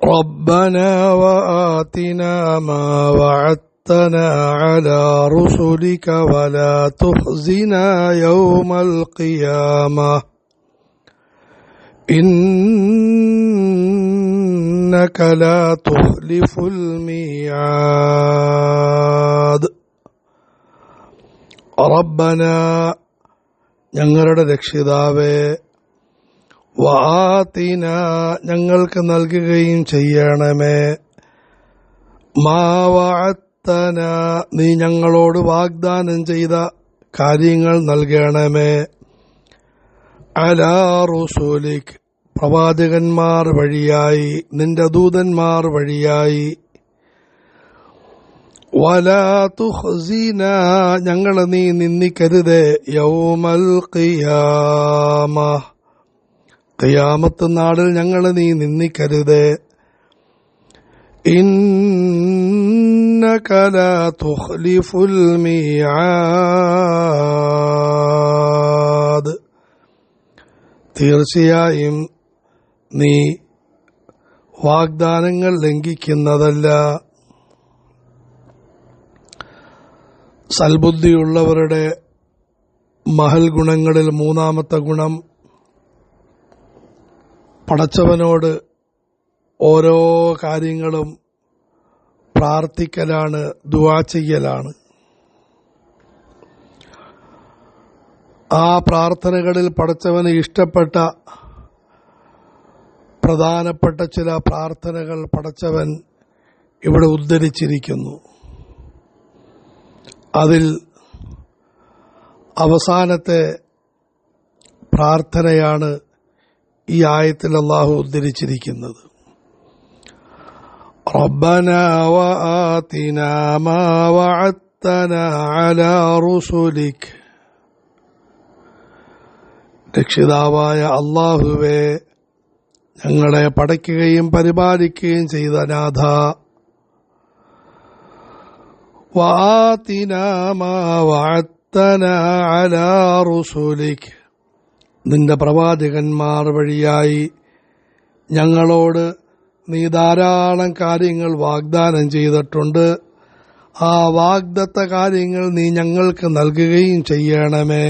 ربنا وآتنا ما وعدتنا على رسلك ولا تخزنا يوم القيامة إنك لا تخلف الميعاد. ربنا ഞങ്ങളുടെ രക്ഷിതാവേ, വആതിന ഞങ്ങൾക്ക് നൽകുകയും ചെയ്യണമേ, മാ വഅദ്തന നീ ഞങ്ങളോട് വാഗ്ദാനം ചെയ്ത കാര്യങ്ങൾ നൽകണമേ, അലാ റുസുലിക് പ്രവാചകന്മാർ വഴിയായി, നിന്റെ ദൂതന്മാർ വഴിയായി, വലാ തുഖ്സിന ഞങ്ങളെ നീ നിന്ദിക്കരുതേ, യൗമൽ ഖിയാമ ഖിയാമത്ത് നാളിൽ ഞങ്ങളെ നീ നിന്ദിക്കരുതേ, ഇന്നക ലാ തുഖ്ലിഫുൽ മിആദ് തീർച്ചയായും നീ വാഗ്ദാനങ്ങൾ ലംഘിക്കുന്നതല്ല. സൽബുദ്ധിയുള്ളവരുടെ മഹൽ ഗുണങ്ങളിൽ മൂന്നാമത്തെ ഗുണം പടച്ചവനോട് ഓരോ കാര്യങ്ങളും പ്രാർത്ഥിക്കലാണ്, ദുആ ചെയ്യലാണ്. ആ പ്രാർത്ഥനകളിൽ പടച്ചവന് ഇഷ്ടപ്പെട്ട പ്രധാനപ്പെട്ട ചില പ്രാർത്ഥനകൾ പടച്ചവൻ ഇവിടെ ഉദ്ധരിച്ചിരിക്കുന്നു. അതിൽ അവസാനത്തെ പ്രാർത്ഥനയാണ് ഈ ആയത്തിൽ അല്ലാഹു ഉദ്ധരിച്ചിരിക്കുന്നത്. റബ്ബനാ വആതിനാ മാ വഅദ്തനാ അലാ റുസുലിക് രക്ഷിതാവായ അല്ലാഹുവേ, ഞങ്ങളെ പടയ്ക്കുകയും പരിപാലിക്കുകയും ചെയ്ത നാഥ, വആതിനാ മാ വഅദ്തനാ അലാ റുസുലിക് നിന്റെ പ്രവാചകന്മാർ വഴിയായി ഞങ്ങളോട് നീ ധാരാളം കാര്യങ്ങൾ വാഗ്ദാനം ചെയ്തിട്ടുണ്ട്. ആ വാഗ്ദത്ത കാര്യങ്ങൾ നീ ഞങ്ങൾക്ക് നൽകുകയും ചെയ്യണമേ.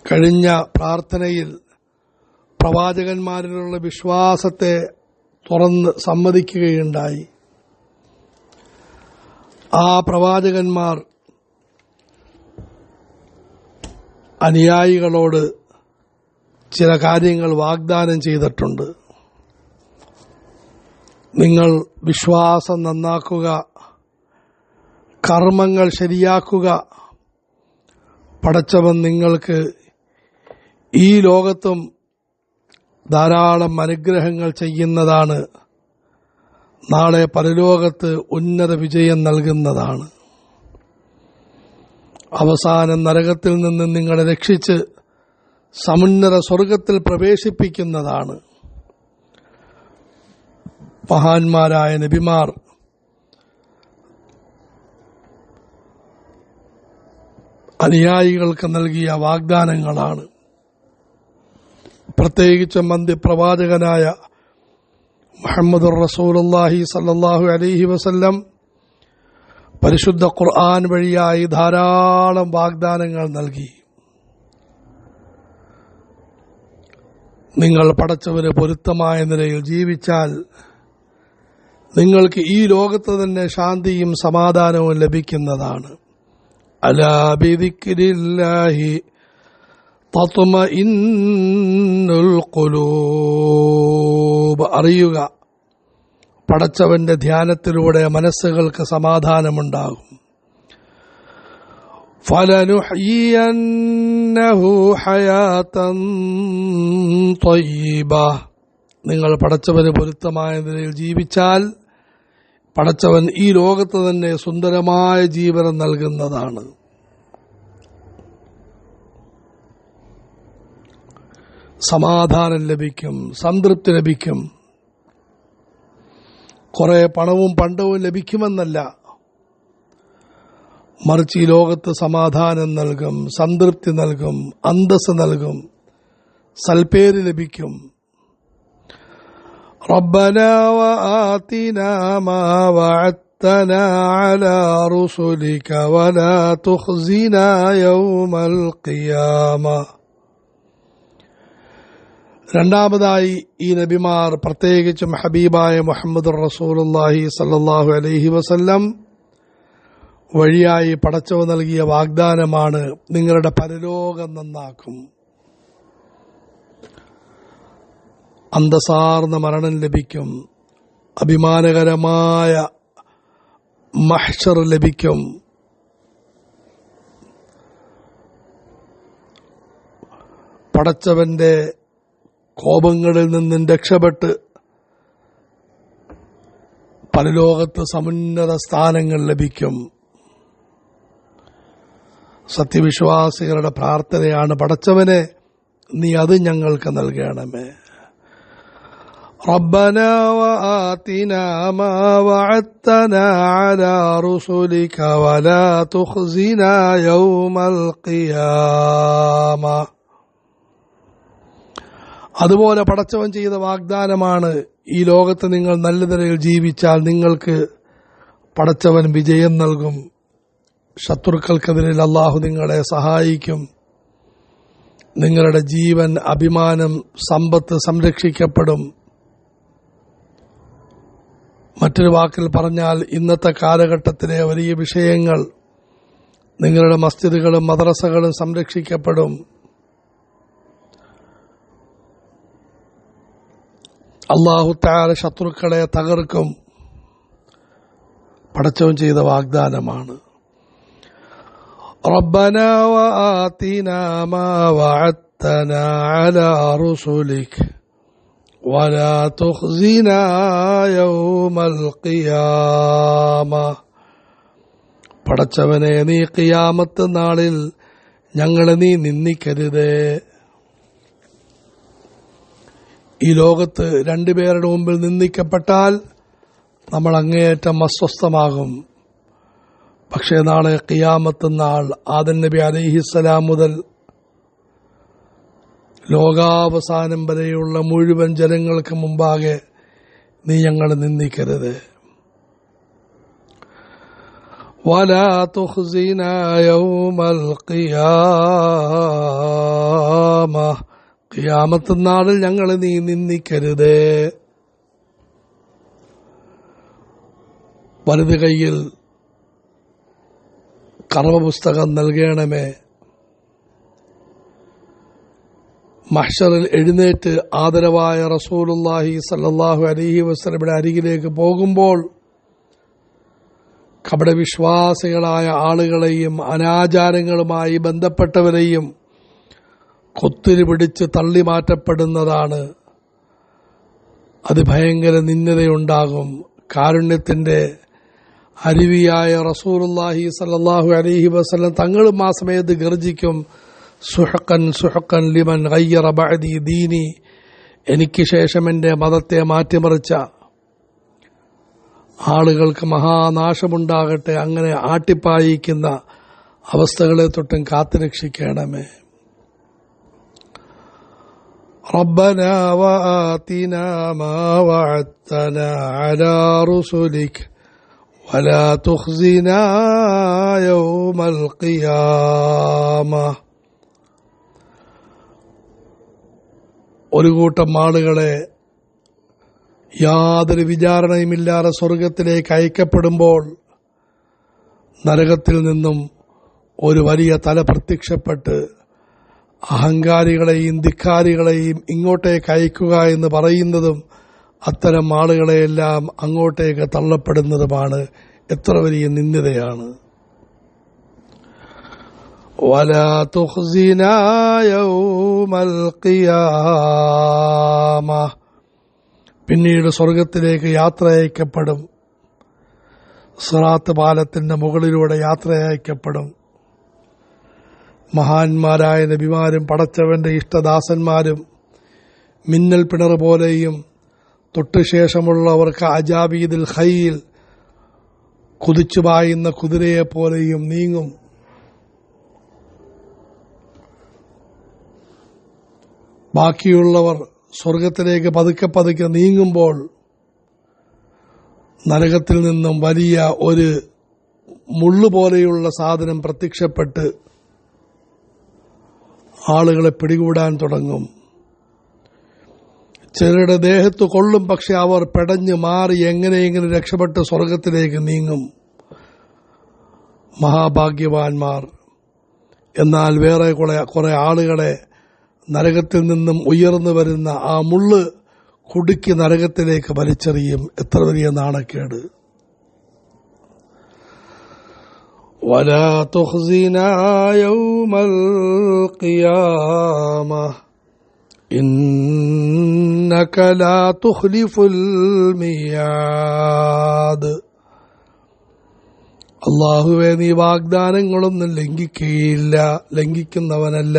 കഴിഞ്ഞ പ്രാർത്ഥനയിൽ പ്രവാചകന്മാരിലുള്ള വിശ്വാസത്തെ തുറന്ന് സമ്മതിക്കുകയുണ്ടായി. ആ പ്രവാചകന്മാർ അനുയായികളോട് ചില കാര്യങ്ങൾ വാഗ്ദാനം ചെയ്തിട്ടുണ്ട്. നിങ്ങൾ വിശ്വാസം നന്നാക്കുക, കർമ്മങ്ങൾ ശരിയാക്കുക, പടച്ചവൻ നിങ്ങൾക്ക് ഈ ലോകത്തും ധാരാളം അനുഗ്രഹങ്ങൾ ചെയ്യുന്നതാണ്, നാളെ പരലോകത്ത് ഉന്നത വിജയം നൽകുന്നതാണ്, അവസാനം നരകത്തിൽ നിന്ന് നിങ്ങളെ രക്ഷിച്ച് സമുന്നത സ്വർഗത്തിൽ പ്രവേശിപ്പിക്കുന്നതാണ്. മഹാന്മാരായ നബിമാർ അനുയായികൾക്ക് നൽകിയ വാഗ്ദാനങ്ങളാണ്. പ്രത്യേകിച്ചും അന്ത്യപ്രവാചകനായ മുഹമ്മദുർ റസൂലുള്ളാഹി സ്വല്ലല്ലാഹു അലൈഹി വസല്ലം പരിശുദ്ധ ഖുർആൻ വഴിയായി ധാരാളം വാഗ്ദാനങ്ങൾ നൽകി. നിങ്ങൾ പടച്ചവന് പൊരുത്തമായ നിലയിൽ ജീവിച്ചാൽ നിങ്ങൾക്ക് ഈ ലോകത്ത് തന്നെ ശാന്തിയും സമാധാനവും ലഭിക്കുന്നതാണ്. അലാ ബിദിക്രില്ലാഹി തത്മഇന്നുൽ ഖുലൂബ് അറിയുക, പടച്ചവന്റെ ധ്യാനത്തിലൂടെ മനസ്സുകൾക്ക് സമാധാനമുണ്ടാകും. ഫലനുഹ്യിയന്നഹു ഹയാതൻ ത്വയ്യിബ നിങ്ങൾ പടച്ചവന് പൊരുത്തമായ നിലയിൽ ജീവിച്ചാൽ പടച്ചവൻ ഈ ലോകത്ത് തന്നെ സുന്ദരമായ ജീവനം നൽകുന്നതാണ്. സമാധാനം ലഭിക്കും, സംതൃപ്തി ലഭിക്കും. കുറെ പണവും പണ്ടവും ലഭിക്കുമെന്നല്ല, മറിച്ച് ഈ ലോകത്ത് സമാധാനം നൽകും, സംതൃപ്തി നൽകും, അന്തസ്സ് നൽകും, സൽപ്പേര് ലഭിക്കും. ربنا وآتنا ما وعدتنا على رسلك ولا تخزنا يوم القيامة. രണ്ടാമതായി ഈ നബിമാർ, പ്രത്യേകിച്ചും ഹബീബായ മുഹമ്മദ് റസൂലുള്ളാഹി സല്ലല്ലാഹു അലൈഹി വസല്ലം വഴിയായി പടച്ചവൻ നൽകിയ വാഗ്ദാനമാണ്, നിങ്ങളുടെ പരലോകം നന്നാക്കും, അന്തസാർന്ന മരണം ലഭിക്കും, അഭിമാനകരമായ മഹ്ശർ ലഭിക്കും, പടച്ചവന്റെ കോപങ്ങളിൽ നിന്നും രക്ഷപ്പെട്ട് പരലോകത്ത് സമുന്നത സ്ഥാനങ്ങൾ ലഭിക്കും. സത്യവിശ്വാസികളുടെ പ്രാർത്ഥനയാണ്, പടച്ചവനെ നീ അത് ഞങ്ങൾക്ക് നൽകണമേ. ربنا وآتنا ما وعدتنا على رسلك ولا تخزنا يوم القيامة. അതുപോലെ പടച്ചവൻ ചെയ്ത വാഗ്ദാനമാണ്, ഈ ലോകത്ത് നിങ്ങൾ നല്ല നിലയിൽ ജീവിച്ചാൽ നിങ്ങൾക്ക് പടച്ചവൻ വിജയം നൽകും, ശത്രുക്കൾക്കെതിരിൽ അള്ളാഹു നിങ്ങളെ സഹായിക്കും, നിങ്ങളുടെ ജീവൻ, അഭിമാനം, സമ്പത്ത് സംരക്ഷിക്കപ്പെടും. മറ്റൊരു വാക്കിൽ പറഞ്ഞാൽ, ഇന്നത്തെ കാലഘട്ടത്തിലെ വലിയ വിഷയങ്ങൾ, നിങ്ങളുടെ മസ്ജിദുകളും മദ്രസകളും സംരക്ഷിക്കപ്പെടും. അല്ലാഹു തആല ശത്രുക്കളെ തകർക്കും. പടച്ചവൻ ചെയ്ത വാഗ്ദാനമാണ്. റബ്ബനാ വആതിനാ മാ വഅദ്തനാ അലാ റുസുലിക വലാ തുഖ്സിനാ യൗമൽ ഖിയാമ. പടച്ചവനെ, നീ ഖിയാമത്ത് നാളിൽ ഞങ്ങളെ നീ നിന്ദിക്കരുതേ. ഈ ലോകത്ത് രണ്ടുപേരുടെ മുമ്പിൽ നിന്ദിക്കപ്പെട്ടാൽ നമ്മൾ അങ്ങേയറ്റം അസ്വസ്ഥമാകും. പക്ഷേ നാളെ ഖിയാമത്ത് നാൾ, ആദം നബി അലൈഹിസ്സലാം മുതൽ ലോകാവസാനം വരെയുള്ള മുഴുവൻ ജനങ്ങൾക്ക് മുമ്പാകെ നീ ഞങ്ങളെ നിന്ദിക്കരുത്. വലാ തുഖ്സിനാ യൗമൽ ഖിയാമ. ഖിയാമത്ത് നാളിൽ ഞങ്ങളെ നീ നിന്ദിക്കരുത്. വലത് കൈയിൽ കർമ്മപുസ്തകം നൽകണമേ. മഹ്ശറിൽ എഴുന്നേറ്റ് ആദരവായ റസൂലുള്ളാഹി സല്ലല്ലാഹു അലൈഹി വസല്ലമയുടെ അരികിലേക്ക് പോകുമ്പോൾ കപടവിശ്വാസികളായ ആളുകളെയും അനാചാരങ്ങളുമായി ബന്ധപ്പെട്ടവരെയും കൊത്തിരി പിടിച്ച് തള്ളി മാറ്റപ്പെടുന്നതാണ്. അത് ഭയങ്കര നിന്ദതയുണ്ടാകും. കാരുണ്യത്തിന്റെ അരുവിയായ റസൂലുള്ളാഹി സല്ലല്ലാഹു അലൈഹി വസല്ലം തങ്ങളും ആ സമയത്ത് ഗർജിക്കും, സുഹഖൻ സുഹഖൻ ലിമൻ ഗയ്യറ ബഅദി ദീനി. എനിക്ക് ശേഷം എന്റെ മതത്തെ മാറ്റിമറിച്ച ആളുകൾക്ക് മഹാനാശമുണ്ടാകട്ടെ. അങ്ങനെ ആട്ടിപ്പായിക്കുന്ന അവസ്ഥകളെ തൊട്ടും കാത്തുരക്ഷിക്കണമേ. റബ്ബനാ വആതിനാ മാ വഅദ്തനാ അലാ റുസുലിക വലാ തുഖ്സിനാ യൗമൽ ഖിയാമ. ഒരു കൂട്ടം ആളുകളെ യാതൊരു വിചാരണയുമില്ലാതെ സ്വർഗത്തിലേക്ക് അയക്കപ്പെടുമ്പോൾ നരകത്തിൽ നിന്നും ഒരു വലിയ തല പ്രത്യക്ഷപ്പെട്ട് അഹങ്കാരികളെയും ധിക്കാരികളെയും ഇങ്ങോട്ടേക്ക് അയക്കുക എന്ന് പറയുന്നതും അത്തരം ആളുകളെയെല്ലാം അങ്ങോട്ടേക്ക് തള്ളപ്പെടുന്നതുമാണ്. എത്ര വലിയ നിന്ദതയാണ്. വലാ തുഖ്സിനാ യൗമൽ ഖിയാമ. പിന്നീട് സ്വർഗത്തിലേക്ക് യാത്ര അയക്കപ്പെടും. സിറാത്ത് പാലത്തിന്റെ മുകളിലൂടെ യാത്ര അയക്കപ്പെടും. മഹാന്മാരായ നബിമാരും പടച്ചവന്റെ ഇഷ്ടദാസന്മാരും മിന്നൽ പിണർ പോലെയും തൊട്ടുശേഷമുള്ളവർക്ക് അജാബീദിൽ ഖൈൽ കുതിച്ചു പായുന്ന കുതിരയെപ്പോലെയും നീങ്ങും. ബാക്കിയുള്ളവർ സ്വർഗത്തിലേക്ക് പതുക്കെ പതുക്കെ നീങ്ങുമ്പോൾ നരകത്തിൽ നിന്നും വലിയ ഒരു മുള്ളുപോലെയുള്ള സാധനം പ്രത്യക്ഷപ്പെട്ട് ആളുകളെ പിടികൂടാൻ തുടങ്ങും. ചിലരുടെ ദേഹത്ത് കൊള്ളും, പക്ഷെ അവർ പെടഞ്ഞു മാറി എങ്ങനെയെങ്കിലും രക്ഷപ്പെട്ട് സ്വർഗത്തിലേക്ക് നീങ്ങും. മഹാഭാഗ്യവാന്മാർ. എന്നാൽ വേറെ കുറെ ആളുകളെ നരകത്തിൽ നിന്നും ഉയർന്നു വരുന്ന ആ മുള്ള് കുടുക്കി നരകത്തിലേക്ക് വലിച്ചെറിയും. എത്ര വലിയ നാണക്കേട്! ولا تخزنا يوم القيامة إنك لا تخلف الميعاد. അല്ലാഹുവേ, നീ വാഗ്ദാനങ്ങളൊന്നും ലംഘിക്കുന്നവനല്ല.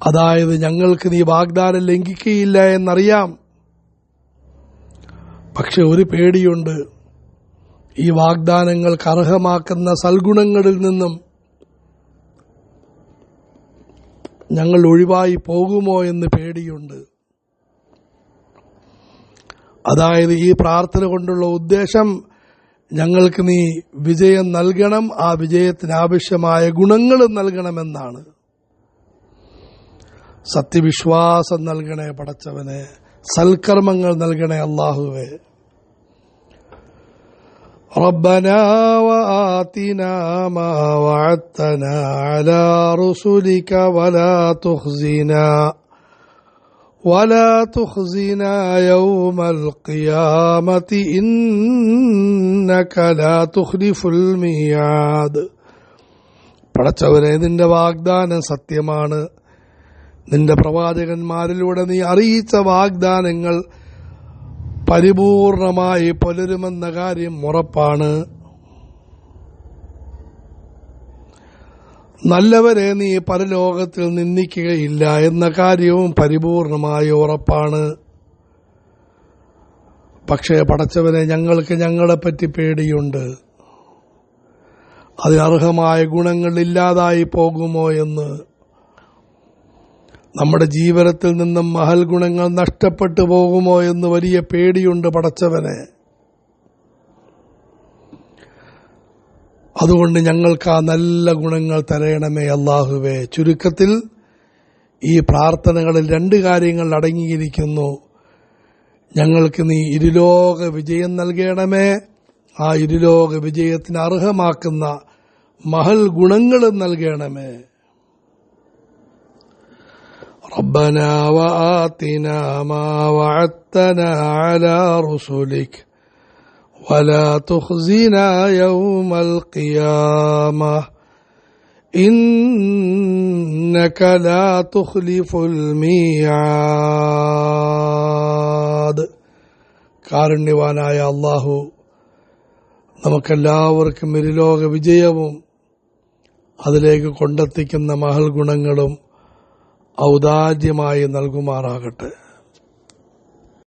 അതായത് ഞങ്ങൾക്ക് നീ വാഗ്ദാനം ലംഘിക്കുകയില്ല എന്നറിയാം. പക്ഷെ ഒരു പേടിയുണ്ട്, ഈ വാഗ്ദാനങ്ങൾക്ക് അർഹമാക്കുന്ന സൽഗുണങ്ങളിൽ നിന്നും ഞങ്ങൾ ഒഴിവായി പോകുമോ എന്ന് പേടിയുണ്ട്. അതായത് ഈ പ്രാർത്ഥന കൊണ്ടുള്ള ഉദ്ദേശം ഞങ്ങൾക്ക് നീ വിജയം നൽകണം, ആ വിജയത്തിന് ആവശ്യമായ ഗുണങ്ങളും നൽകണമെന്നാണ്. സത്യവിശ്വാസം നൽകണേ പടച്ചവനെ, സൽക്കർമ്മങ്ങൾ നൽകണേ അല്ലാഹുവേ. ربنا وآتنا ما وعدتنا على رسلك ولا تخزنا يوم القيامة إنك لا تخلف الميعاد. പടച്ചവനെ, നിന്റെ വാഗ്ദാനം സത്യമാണ്. നിന്റെ പ്രവാചകന്മാരിലൂടെ നീ അറിയിച്ച വാഗ്ദാനങ്ങൾ പരിപൂർണമായി പുലരുമെന്ന കാര്യം ഉറപ്പാണ്. നല്ലവരെ നീ പരലോകത്തിൽ നിന്ദിക്കുകയില്ല എന്ന കാര്യവും പരിപൂർണമായി ഉറപ്പാണ്. പക്ഷേ പടച്ചവനെ, ഞങ്ങൾക്ക് ഞങ്ങളെപ്പറ്റി പേടിയുണ്ട്. അതിനർഹമായ ഗുണങ്ങൾ ഇല്ലാതായി പോകുമോ എന്ന്. നമ്മുടെ ജീവിതത്തിൽ നിന്നും മഹൽ ഗുണങ്ങൾ നഷ്ടപ്പെട്ടു പോകുമോ എന്ന് വലിയ പേടിയുണ്ട് പടച്ചവനെ. അതുകൊണ്ട് ഞങ്ങൾക്ക് ആ നല്ല ഗുണങ്ങൾ തരയണമേ അല്ലാഹുവേ. ചുരുക്കത്തിൽ ഈ പ്രാർത്ഥനകളിൽ രണ്ട് കാര്യങ്ങൾ അടങ്ങിയിരിക്കുന്നു. ഞങ്ങൾക്ക് നീ ഇരുലോക വിജയം നൽകണമേ, ആ ഇരുലോക വിജയത്തിന് അർഹമാക്കുന്ന മഹൽ ഗുണങ്ങളും നൽകണമേ. ربنا وآتنا ما وعدتنا على رسلك ولا تخزنا يوم القيامة إنك لا تخلف الميعاد. കാരുണ്യവാനായ അല്ലാഹു നമുക്കെല്ലാവർക്കും ഇരുലോക വിജയവും അതിലേക്ക് കൊണ്ടെത്തിക്കുന്ന മഹൽ ഗുണങ്ങളും ഔദാര്യമായി നൽകുമാറാകട്ടെ.